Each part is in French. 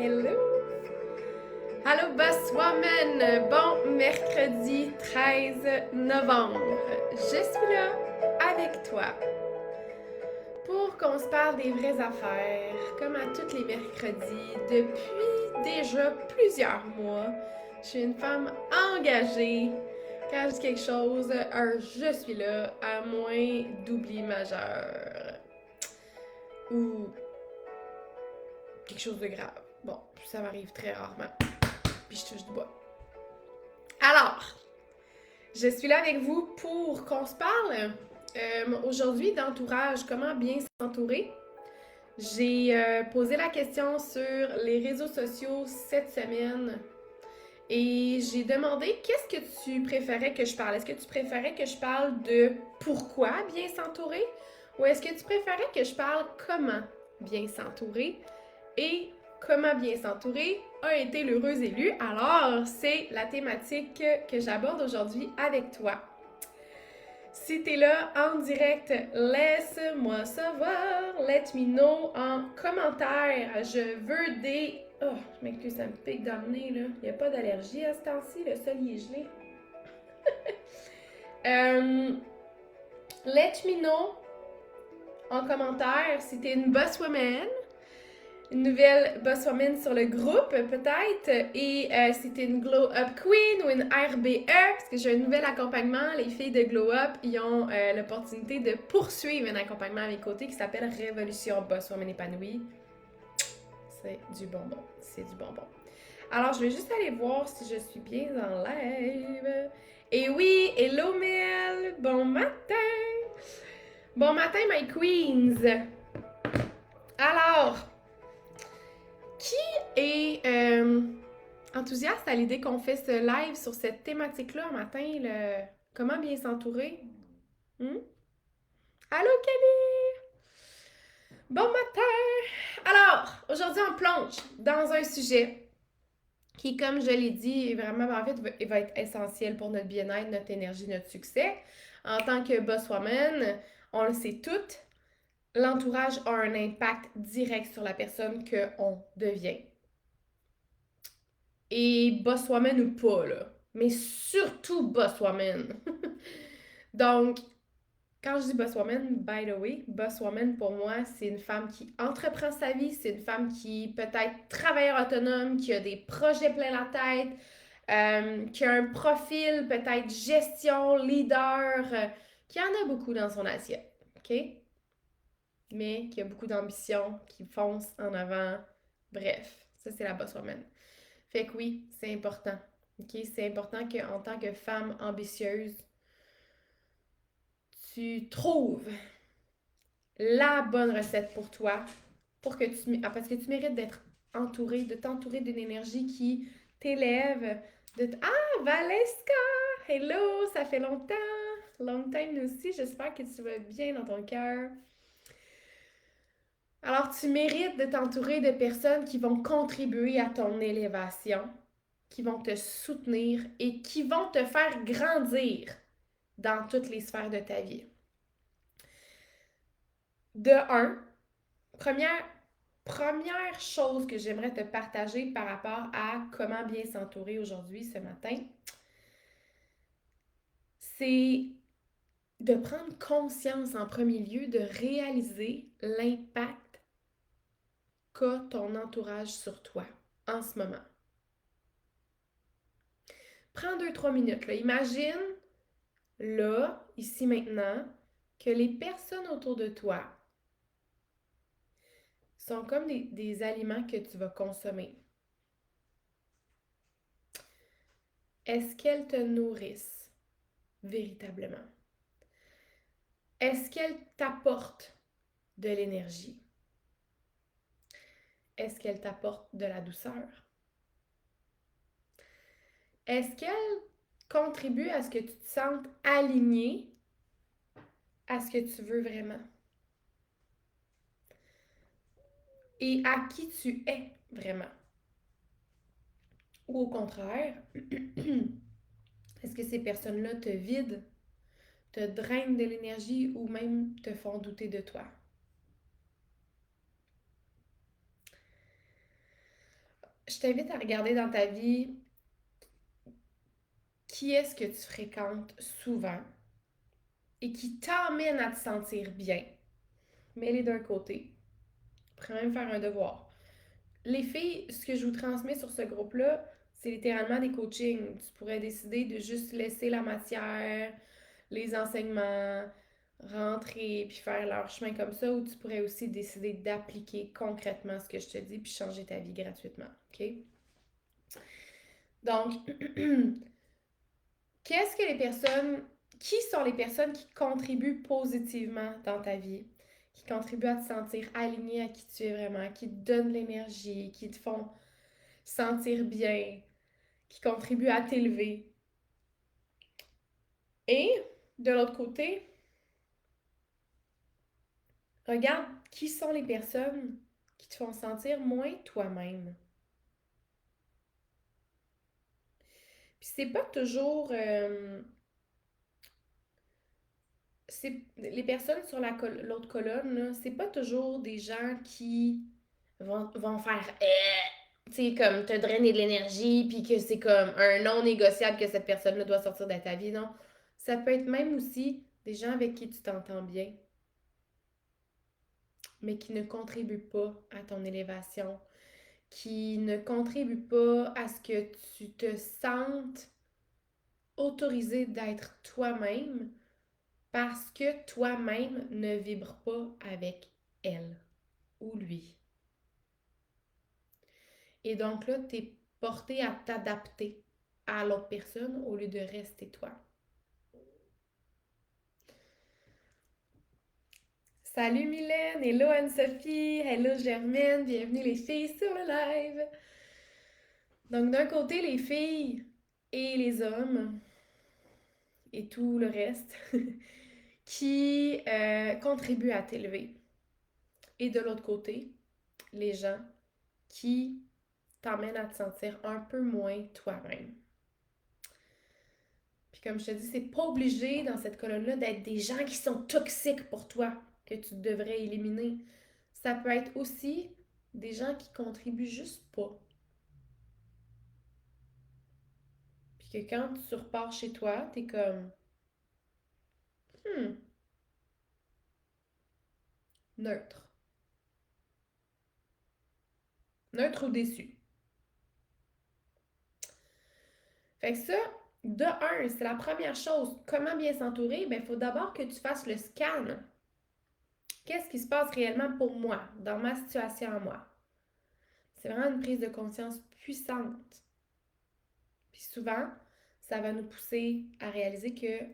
Hello! Allô, boss woman! Bon mercredi 13 novembre. Je suis là avec toi pour qu'on se parle des vraies affaires, comme à tous les mercredis, depuis déjà plusieurs mois. Je suis une femme engagée. Quand je dis quelque chose, je suis là, à moins d'oubli majeur. Ou quelque chose de grave. Bon, ça m'arrive très rarement. Puis je touche du bois. Alors, je suis là avec vous pour qu'on se parle aujourd'hui d'entourage, comment bien s'entourer. J'ai posé la question sur les réseaux sociaux cette semaine et j'ai demandé qu'est-ce que tu préférais que je parle. Est-ce que tu préférais que je parle de pourquoi bien s'entourer ou est-ce que tu préférais que je parle comment bien s'entourer? Et comment bien s'entourer a été l'heureux élu. Alors, c'est la thématique que j'aborde aujourd'hui avec toi. Si t'es là en direct, laisse-moi savoir, let me know en commentaire. Je veux des... Oh, je m'excuse, ça me pique dans le nez, là. Il n'y a pas d'allergie à ce temps-ci, le sol y est gelé. Let me know en commentaire si t'es une boss woman, une nouvelle boss woman sur le groupe peut-être, et si t'es une Glow Up Queen ou une RBE, parce que j'ai un nouvel accompagnement, les filles de Glow Up, ils ont l'opportunité de poursuivre un accompagnement à mes côtés qui s'appelle Révolution Boss Woman Épanouie. C'est du bonbon, c'est du bonbon. Alors, je vais juste aller voir si je suis bien en live. Et oui, hello Mel, bon matin! Bon matin, my queens! Alors, qui est enthousiaste à l'idée qu'on fait ce live sur cette thématique-là un matin, comment bien s'entourer? Hmm? Allô, Kelly! Bon matin! Alors, aujourd'hui, on plonge dans un sujet qui, comme je l'ai dit, est vraiment, en fait, va être essentiel pour notre bien-être, notre énergie, notre succès. En tant que boss woman, on le sait toutes, l'entourage a un impact direct sur la personne qu'on devient. Et boss woman ou pas, là. Mais surtout boss woman. Donc, quand je dis boss woman, by the way, boss woman pour moi, c'est une femme qui entreprend sa vie, c'est une femme qui peut-être travailleur autonome, qui a des projets plein la tête, qui a un profil peut-être gestion, leader, qui en a beaucoup dans son assiette, OK? Mais qui a beaucoup d'ambition, qui fonce en avant. Bref, ça c'est la boss woman. Fait que oui, c'est important. OK? C'est important qu'en tant que femme ambitieuse, tu trouves la bonne recette pour toi, parce que tu mérites d'être entouré, de t'entourer d'une énergie qui t'élève. Ah, Valeska! Hello, ça fait longtemps! Long time aussi, j'espère que tu vas bien dans ton cœur. Alors, tu mérites de t'entourer de personnes qui vont contribuer à ton élévation, qui vont te soutenir et qui vont te faire grandir dans toutes les sphères de ta vie. De un, première chose que j'aimerais te partager par rapport à comment bien s'entourer aujourd'hui, ce matin, c'est de prendre conscience en premier lieu, de réaliser l'impact qu'a ton entourage sur toi en ce moment. Prends 2-3 minutes. Là. Imagine, là, ici maintenant, que les personnes autour de toi sont comme des aliments que tu vas consommer. Est-ce qu'elles te nourrissent véritablement? Est-ce qu'elles t'apportent de l'énergie? Est-ce qu'elles t'apportent de la douceur? Est-ce qu'elles contribuent à ce que tu te sentes aligné à ce que tu veux vraiment? Et à qui tu es vraiment? Ou au contraire, est-ce que ces personnes-là te vident, te drainent de l'énergie ou même te font douter de toi? je t'invite à regarder dans ta vie qui est-ce que tu fréquentes souvent et qui t'emmène à te sentir bien. Mets-les d'un côté. Tu pourrais même faire un devoir. Les filles, ce que je vous transmets sur ce groupe-là, c'est littéralement des coachings. Tu pourrais décider de juste laisser la matière, les enseignements, rentrer puis faire leur chemin comme ça, ou tu pourrais aussi décider d'appliquer concrètement ce que je te dis puis changer ta vie gratuitement. OK? Donc, qu'est-ce que les personnes, qui sont les personnes qui contribuent positivement dans ta vie, qui contribuent à te sentir aligné à qui tu es vraiment, qui te donnent l'énergie, qui te font sentir bien, qui contribuent à t'élever. Et de l'autre côté, regarde qui sont les personnes qui te font sentir moins toi-même. Puis c'est pas toujours les personnes sur l'autre colonne, là, c'est pas toujours des gens qui vont faire tu sais, comme te drainer de l'énergie, puis que c'est comme un non négociable que cette personne-là doit sortir de ta vie, non. Ça peut être même aussi des gens avec qui tu t'entends bien, mais qui ne contribuent pas à ton élévation, qui ne contribuent pas à ce que tu te sentes autorisé d'être toi-même parce que toi-même ne vibre pas avec elle ou lui. Et donc là, tu es porté à t'adapter à l'autre personne au lieu de rester toi. Salut Mylène, hello Anne-Sophie, hello Germaine, bienvenue les filles sur le live. Donc d'un côté, les filles et les hommes et tout le reste qui contribuent à t'élever. Et de l'autre côté, les gens qui t'emmènent à te sentir un peu moins toi-même. Puis comme je te dis, c'est pas obligé dans cette colonne-là d'être des gens qui sont toxiques pour toi, que tu devrais éliminer. Ça peut être aussi des gens qui contribuent juste pas. Puis que quand tu repars chez toi, t'es comme hmm, neutre. Neutre ou déçu. Fait que ça, de un, c'est la première chose. Comment bien s'entourer? Ben, il faut d'abord que tu fasses le scan. Qu'est-ce qui se passe réellement pour moi, dans ma situation à moi? C'est vraiment une prise de conscience puissante. Puis souvent, ça va nous pousser à réaliser que,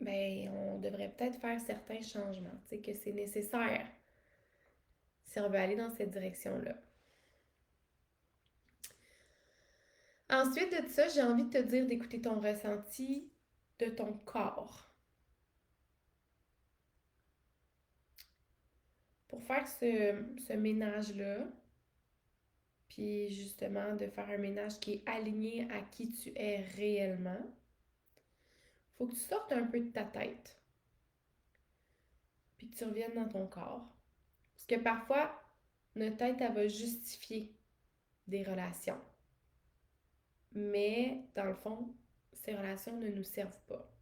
ben, on devrait peut-être faire certains changements, tu sais, que c'est nécessaire si on veut aller dans cette direction-là. Ensuite de ça, j'ai envie de te dire d'écouter ton ressenti de ton corps. Pour faire ce ménage-là, puis justement de faire un ménage qui est aligné à qui tu es réellement, il faut que tu sortes un peu de ta tête, puis que tu reviennes dans ton corps. Parce que parfois, notre tête, elle va justifier des relations. Mais dans le fond, ces relations ne nous servent pas.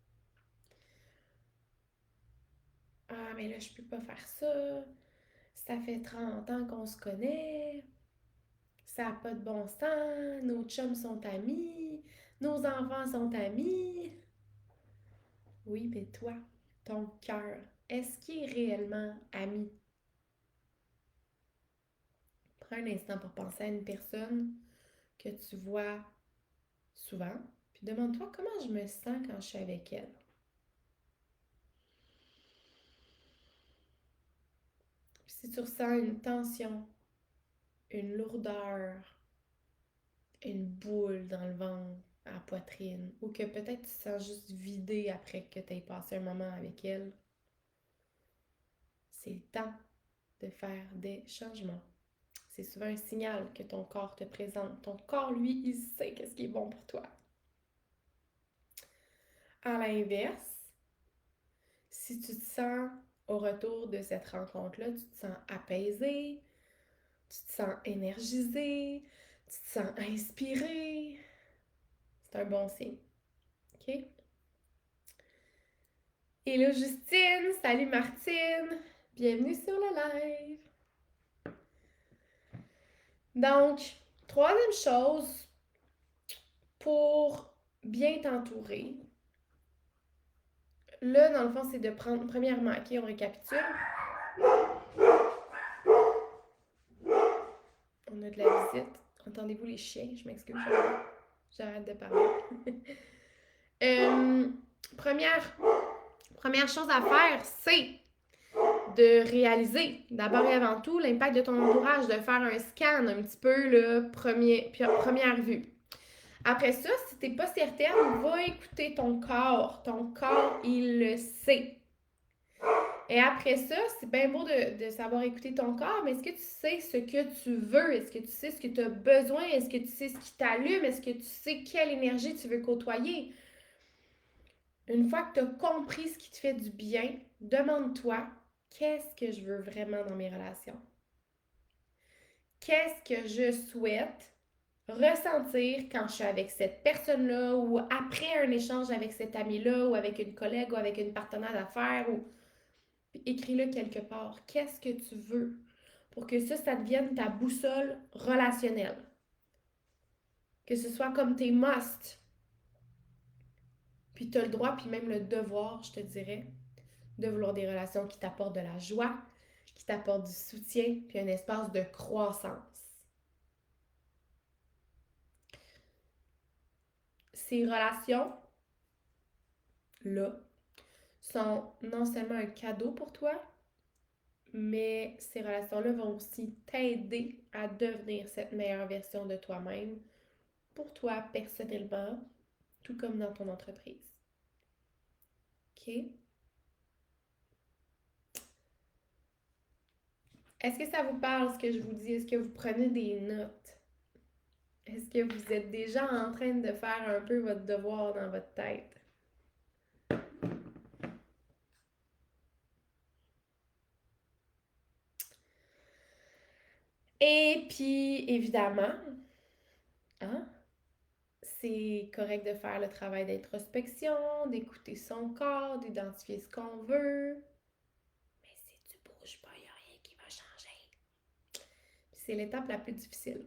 Ah, mais là, je peux pas faire ça. Ça fait 30 ans qu'on se connaît. Ça n'a pas de bon sens. Nos chums sont amis. Nos enfants sont amis. Oui, mais toi, ton cœur, est-ce qu'il est réellement ami? Prends un instant pour penser à une personne que tu vois souvent, puis demande-toi comment je me sens quand je suis avec elle. Puis si tu ressens une tension, une lourdeur, une boule dans le ventre, à la poitrine, ou que peut-être tu te sens juste vidé après que tu aies passé un moment avec elle, c'est le temps de faire des changements. C'est souvent un signal que ton corps te présente. Ton corps, lui, il sait qu'est-ce qui est bon pour toi. À l'inverse, si tu te sens au retour de cette rencontre-là, tu te sens apaisé, tu te sens énergisé, Tu te sens inspiré. C'est un bon signe. OK? Hello Justine, salut Martine, bienvenue sur le live. Donc, troisième chose, pour bien t'entourer, là, dans le fond, c'est de prendre, premièrement, OK, on récapitule. On a de la visite. Entendez-vous les chiens? Je m'excuse, j'arrête de parler. Première chose à faire, c'est de réaliser, d'abord et avant tout, l'impact de ton entourage, de faire un scan un petit peu, là, première vue. Après ça, si t'es pas certaine, va écouter ton corps. Ton corps, il le sait. Et après ça, c'est bien beau de savoir écouter ton corps, mais est-ce que tu sais ce que tu veux? Est-ce que tu sais ce que tu as besoin? Est-ce que tu sais ce qui t'allume? Est-ce que tu sais quelle énergie tu veux côtoyer? Une fois que tu as compris ce qui te fait du bien, demande-toi, qu'est-ce que je veux vraiment dans mes relations? Qu'est-ce que je souhaite ressentir quand je suis avec cette personne-là ou après un échange avec cet ami-là ou avec une collègue ou avec une partenaire d'affaires ou écris-le quelque part. Qu'est-ce que tu veux pour que ça devienne ta boussole relationnelle? Que ce soit comme tes must. Puis tu as le droit, puis même le devoir, je te dirais, de vouloir des relations qui t'apportent de la joie, qui t'apportent du soutien, puis un espace de croissance. Ces relations-là sont non seulement un cadeau pour toi, mais ces relations-là vont aussi t'aider à devenir cette meilleure version de toi-même pour toi personnellement, tout comme dans ton entreprise. OK? Est-ce que ça vous parle ce que je vous dis? Est-ce que vous prenez des notes? Est-ce que vous êtes déjà en train de faire un peu votre devoir dans votre tête? Et puis, évidemment, hein, c'est correct de faire le travail d'introspection, d'écouter son corps, d'identifier ce qu'on veut. Mais si tu bouges pas, il n'y a rien qui va changer. Puis c'est l'étape la plus difficile.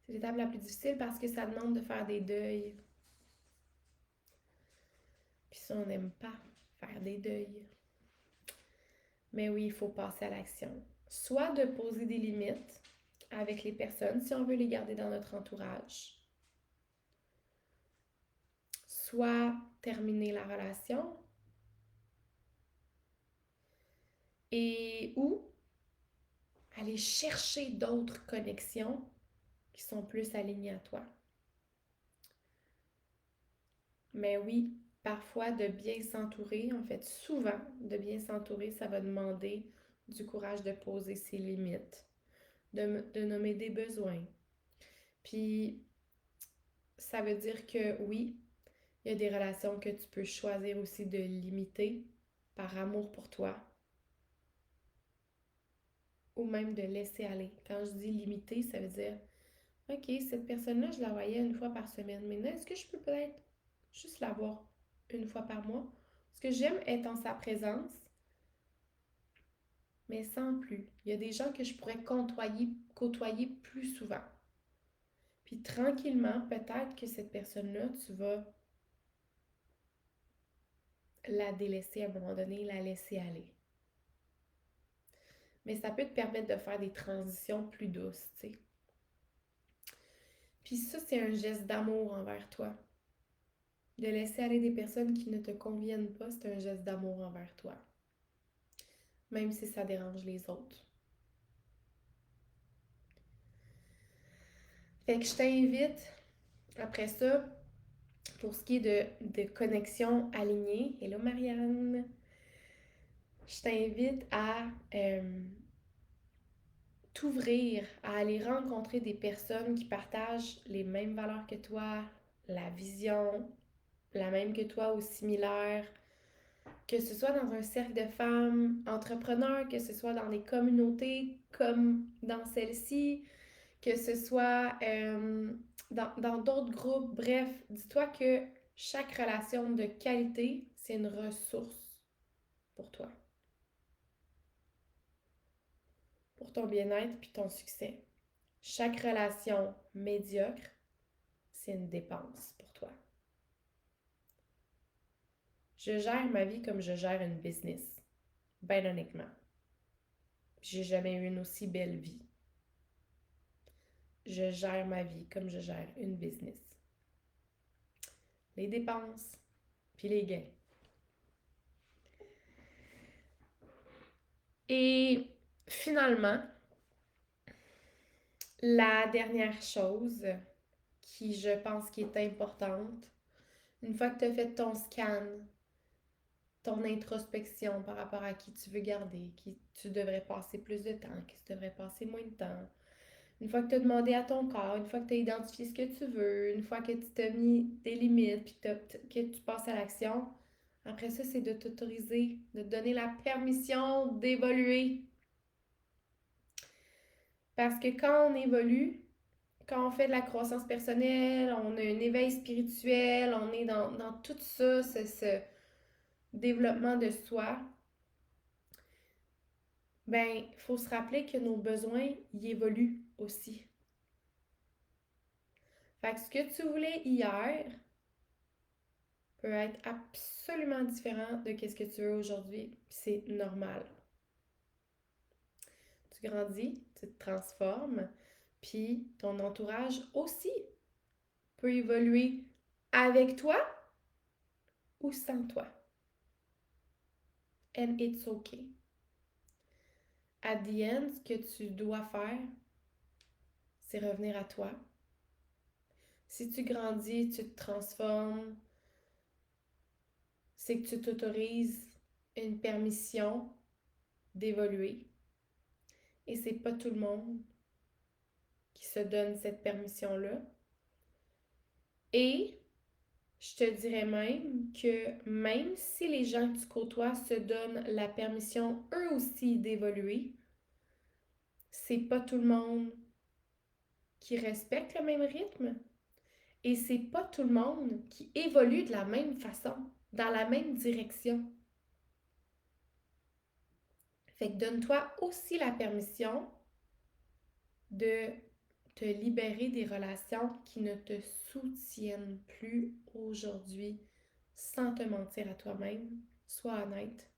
C'est l'étape la plus difficile parce que ça demande de faire des deuils. Puis ça, on n'aime pas faire des deuils. Mais oui, il faut passer à l'action. Soit de poser des limites avec les personnes si on veut les garder dans notre entourage. Soit terminer la relation. Et ou aller chercher d'autres connexions qui sont plus alignées à toi. Mais oui, parfois de bien s'entourer, en fait souvent de bien s'entourer, ça va demander du courage de poser ses limites, de nommer des besoins. Puis ça veut dire que oui, il y a des relations que tu peux choisir aussi de limiter par amour pour toi ou même de laisser aller. Quand je dis limiter, ça veut dire OK, cette personne-là, je la voyais une fois par semaine. Maintenant, est-ce que je peux peut-être juste la voir une fois par mois? Ce que j'aime être en sa présence, mais sans plus. Il y a des gens que je pourrais côtoyer plus souvent. Puis tranquillement, peut-être que cette personne-là, tu vas la délaisser à un moment donné, la laisser aller. Mais ça peut te permettre de faire des transitions plus douces, tu sais. Puis ça, c'est un geste d'amour envers toi. De laisser aller des personnes qui ne te conviennent pas, c'est un geste d'amour envers toi. Même si ça dérange les autres. Fait que je t'invite, après ça, pour ce qui est de connexion alignée, hello Marianne, je t'invite à t'ouvrir, à aller rencontrer des personnes qui partagent les mêmes valeurs que toi, la vision, la même que toi ou similaire, que ce soit dans un cercle de femmes entrepreneurs, que ce soit dans des communautés comme dans celle-ci, que ce soit dans d'autres groupes. Bref, dis-toi que chaque relation de qualité, c'est une ressource pour toi, pour ton bien-être puis ton succès. Chaque relation médiocre, c'est une dépense pour toi. Je gère ma vie comme je gère une business, ben honnêtement. J'ai jamais eu une aussi belle vie. Je gère ma vie comme je gère une business. Les dépenses, puis les gains. Et finalement, la dernière chose qui, je pense, qui est importante, une fois que tu as fait ton scan, ton introspection par rapport à qui tu veux garder, qui tu devrais passer plus de temps, qui tu devrais passer moins de temps, une fois que tu as demandé à ton corps, une fois que tu as identifié ce que tu veux, une fois que tu t'as mis des limites, puis que tu passes à l'action, après ça, c'est de t'autoriser, de te donner la permission d'évoluer. Parce que quand on évolue, quand on fait de la croissance personnelle, on a un éveil spirituel, on est dans tout ça, ce développement de soi, ben, il faut se rappeler que nos besoins, ils évoluent aussi. Fait que ce que tu voulais hier peut être absolument différent de ce que tu veux aujourd'hui. C'est normal. Tu grandis, tu te transformes, puis ton entourage aussi peut évoluer avec toi ou sans toi. And it's okay. At the end, ce que tu dois faire, c'est revenir à toi. Si tu grandis, tu te transformes, c'est que tu t'autorises une permission d'évoluer. Et c'est pas tout le monde qui se donne cette permission-là. Et je te dirais même que même si les gens que tu côtoies se donnent la permission eux aussi d'évoluer, c'est pas tout le monde qui respecte le même rythme et c'est pas tout le monde qui évolue de la même façon, dans la même direction. Fait que donne-toi aussi la permission de te libérer des relations qui ne te soutiennent plus aujourd'hui sans te mentir à toi-même. Sois honnête.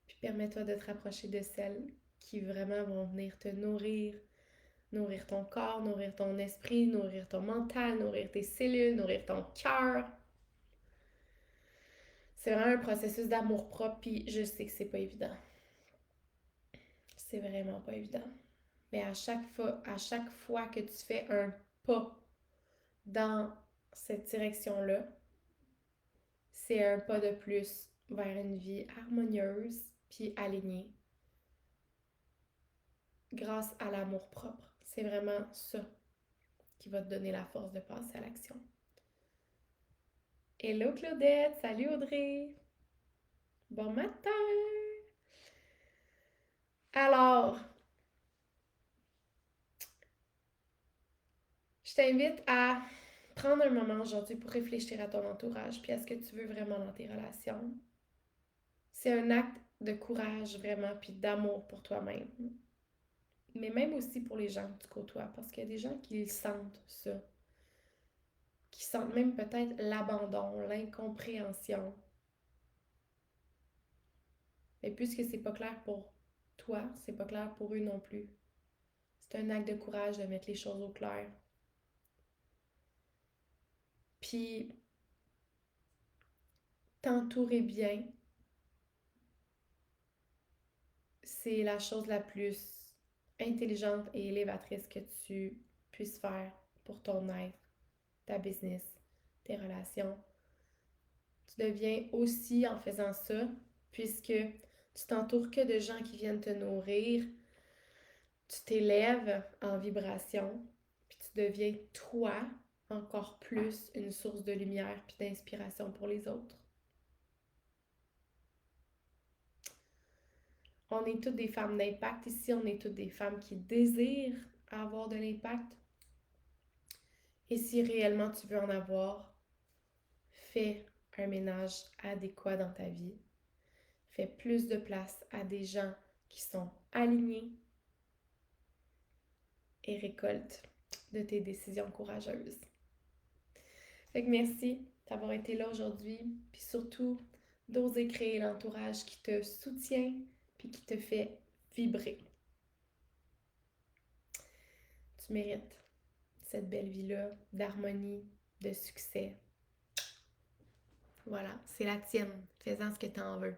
Puis permets-toi de te rapprocher de celles qui vraiment vont venir te nourrir, nourrir ton corps, nourrir ton esprit, nourrir ton mental, nourrir tes cellules, nourrir ton cœur. C'est vraiment un processus d'amour-propre, puis je sais que c'est pas évident. C'est vraiment pas évident. Mais à chaque fois que tu fais un pas dans cette direction-là, c'est un pas de plus vers une vie harmonieuse puis alignée grâce à l'amour-propre. C'est vraiment ça qui va te donner la force de passer à l'action. Hello Claudette, salut Audrey! Bon matin! Alors, je t'invite à prendre un moment aujourd'hui pour réfléchir à ton entourage puis à ce que tu veux vraiment dans tes relations. C'est un acte de courage vraiment puis d'amour pour toi-même. Mais même aussi pour les gens que tu côtoies, parce qu'il y a des gens qui sentent ça, qui sentent même peut-être l'abandon, l'incompréhension. Mais puisque c'est pas clair pour toi, c'est pas clair pour eux non plus. C'est un acte de courage de mettre les choses au clair. Puis, t'entourer bien, c'est la chose la plus intelligente et élévatrice que tu puisses faire pour ton être, ta business, tes relations. Tu deviens aussi en faisant ça, puisque tu t'entoures que de gens qui viennent te nourrir, tu t'élèves en vibration, puis tu deviens toi encore plus une source de lumière puis d'inspiration pour les autres. On est toutes des femmes d'impact ici, on est toutes des femmes qui désirent avoir de l'impact. Et si réellement tu veux en avoir, fais un ménage adéquat dans ta vie. Fais plus de place à des gens qui sont alignés et récolte de tes décisions courageuses. Fait que merci d'avoir été là aujourd'hui, puis surtout d'oser créer l'entourage qui te soutient puis qui te fait vibrer. Tu mérites cette belle vie-là d'harmonie, de succès. Voilà, c'est la tienne. Fais-en ce que tu en veux.